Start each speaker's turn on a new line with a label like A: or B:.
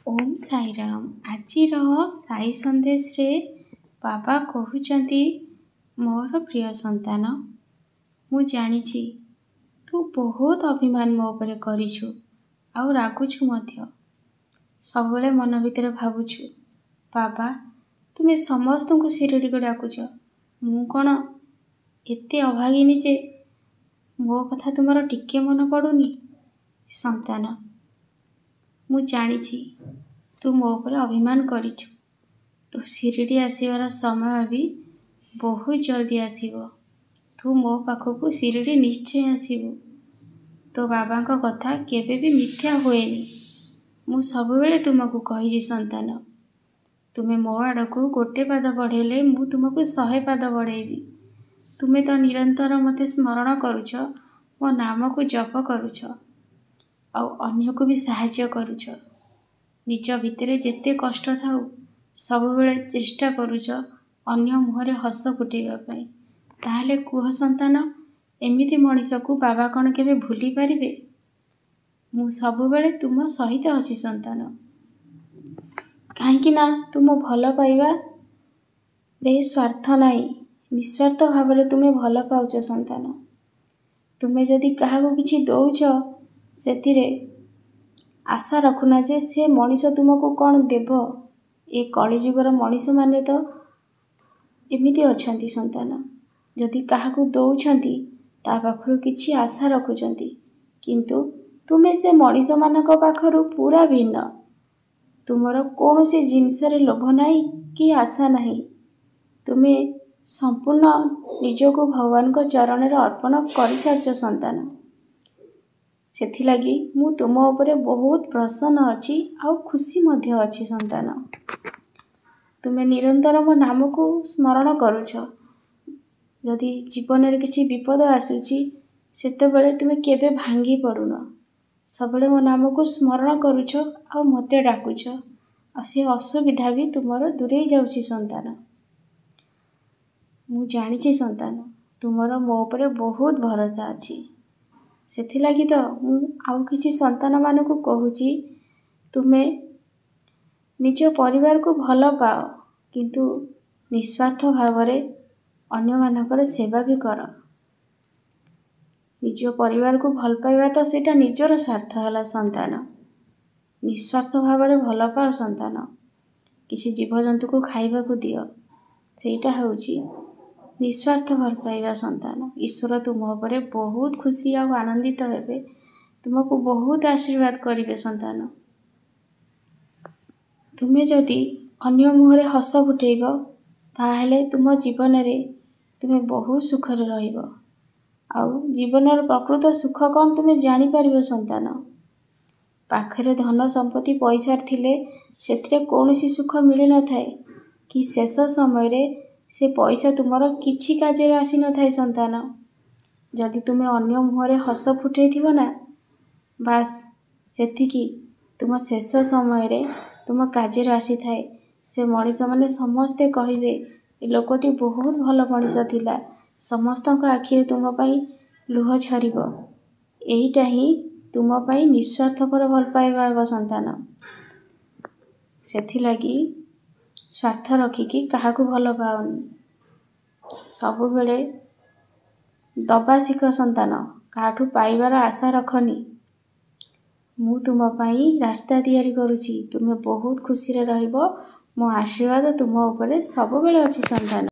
A: ओम साईराम। आजिर साई संदेश रे बाबा कहउचंती मोर प्रिय संतान, मु जानिछि तू बहुत अभिमान मो उपरे करिछु आउ रागुछु मध्य। सबले मन भितर भावुछु बाबा तुमे समस्त को शिरडी को डाकुच, मु कौन एते अभागिनी जे मो कथा तुमर टिके मन पड़ुनी। संतान मु जानिछि तू मो पर अभिमान करिछु, तू शिरडी आसीबार समय भी बहुत जल्दी आसीबो। तू मो पाखकू शिरडी निश्चय आसीबू। तो बाबा को कथा केबे भी मिथ्या होएनी। मु सबुबेले तुमको कहिछि संतान, तुमे मो आड़कू गोटे पाद बढ़ेले मु तुमको 100 पाद बढ़ेबी। तुमे तो निरंतर मते स्मरण करुछ, मो नाम को जप करुछ आउ अन्य को भी सहाय्य करुछ। निज भितरे जेते कष्ट थाउ सबुबेले चेष्टा करुछ अन्य मुहरे हस फुटेबा पई। ताहले कुह संतान, एमिति मनीष को बाबा कौन केबे भूली पारिबे? मु सबुबेले तुम सहित अछि संतान, काहेकि ना तुम भल पाइबा रे स्वार्थ नाई, निस्वार्थ भावरे तुमे भल पाउछ संतान। तुमे जदि काहाको किछि दउछ सेतिरे आशा रखुना जे से मनीष तुमको कौन देव। ए कलिजुगर मनीष माने तो एमिति अछंती संतान, जदि काहाको दउछंती ता पाखरु किछि आशा रखुचंती, किंतु तुमे से मनीष मानक पाखरु पूरा भिन्न। तुमर कौनसी जिनसरे लोभ नाई कि आशा नहीं। तुमे संपूर्ण निजको भगवान को चरण रे अर्पण करि सारछ संतान। सेथिलागी मु तुम उपरे बहुत प्रसन्न अछि आउ खुशी मध्य अछि संतान। तुमे निरंतर मो नाम को स्मरण करुछ। जदि जीवन रे किछि विपद आसुची सेतेबेले तुमे केबे भांगी पडुन, सबले मो नाम को स्मरण करुछ आउ मते डाकुछ, आ से असुविधा भी तुमर दूरे जाउची संतान। मु जानिछि संतान तुमर मो उपरे बहुत भरोसा अछि। सेथिलागी तो मु आउ किछि संतान मानकु कहूची, तुमे निज परिवार को भल पाओ किंतु निस्वार्थ भावरे अन्य मानकर सेवा भी कर। निज परिवार को भल पाइबा तो सेटा निजर स्वार्थ हला संतान। निस्वार्थ भावरे भल पाओ संतान। किछि जीवजंतु को खाइबा को दियो, सेटा होउची निस्वार्थ भल पाइबा संतान। ईश्वर तुम उपरे बहुत खुशी आउ आनंदित हेबे, तुमको बहुत आशीर्वाद करिवे संतान। तुमे जदि अन्य मुहरे हस फुटेइबो ताहेले तुम जीवन रे तुमे बहुत सुख रे रहिबो। आउ जीवनर प्रकृत सुख कौन तुमे जानि पारिबो संतान। पाखरे धन संपत्ति पैसा थिले सेथिरे कौनसी सुख मिले न थाए कि शेष समय रे से पैसा तुमर किछि काजे आसी न थाए संतान। जदि तुमे अन्य मुहरे हस फुटेइ थिबो ना, बास सेथिकी तुम शेष समय रे तुम काजे आसी थाए। से मनीष माने समस्ते कहिबे ए लोकटी बहुत भल मनीष थिला, समस्त को आखिरे तुम पई लुह छरिबो। एईटा ही तुम पई निस्वार्थ पर भल पाइबा हेबो संतान। सेथिलागी स्वार्थ रखिकी काहाकू भल पाओनी। सबु बेले दबा शिख संतान, काठू पाइबार आशा रखनी। मु तुम पई रास्ता तैयारी करूची, तुमे बहुत खुशी रे रहिबो। मो आशीर्वाद तुम उपरे सबु बेले अछि संतान।